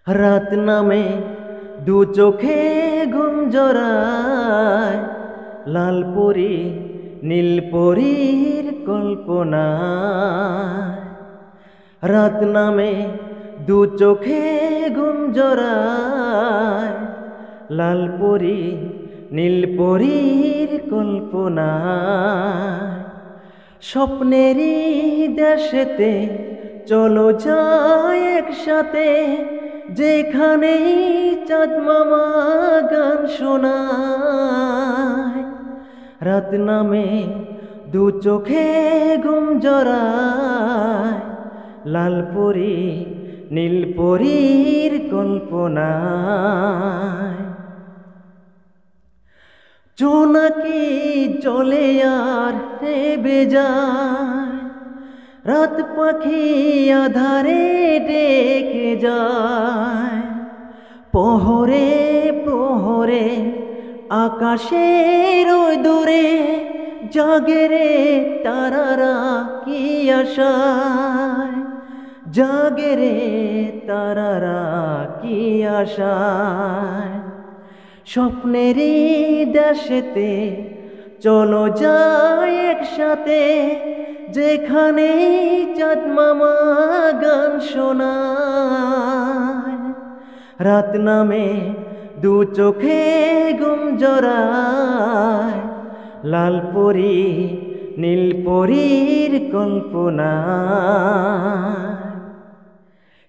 রাত নামে দু চোখে ঘুম জড়ায়, লাল পরি নীল পরীর কল্পনায়। রাত নামে দু চোখে ঘুম জড়ায়, লাল পরি নীল পরীর কল্পনায়। স্বপ্নেরই দেশেতে চলো যাই একসাথে, যেখানেই চাঁদ মামা গান শোনায়। রাত নামে দু চোখে ঘুম জড়ায়, লাল পরি নীল পরীর কল্পনায়। জোনাকি চলে আর নেবে যায়, রাত পাখি আধারে ডেকে যায়। প্রহরে প্রহরে আকাশের ওই দূরে জাগে রে তারারা কি আশায়, জাগে রে তারারা কি আশায়। স্বপ্নেরই দেশেতে চলো যাই একসাথে, যেখানে চাঁদ মামা গান শোনায়। রাত নামে দু চোখে ঘুম জড়ায়, লাল পরি নীল পরীর কল্পনায়।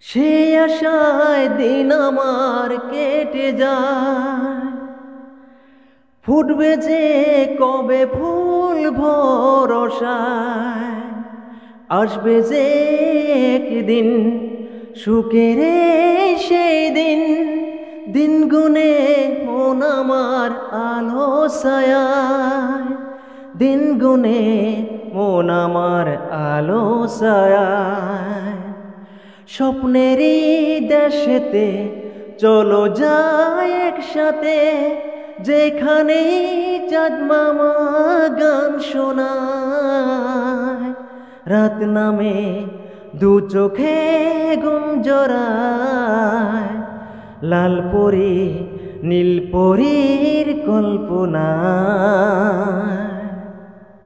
সে আশায় দিন আমার কেটে যায়, ফুটবে যে কবে ফুল ভরসায়। আসবে যে একদিন সুখের সেই দিন, দিন গুনে মন আমার আলো ছায়ায়, দিন গুনে মন আমার আলো ছায়ায়। স্বপ্নেরই দেশেতে চলো যাই একসাথে, যেখানে চাঁদ মামা গান শোনায়। রাত নামে দু চোখে ঘুম জড়ায়, লাল পরি নীল পরীর কল্পনায়।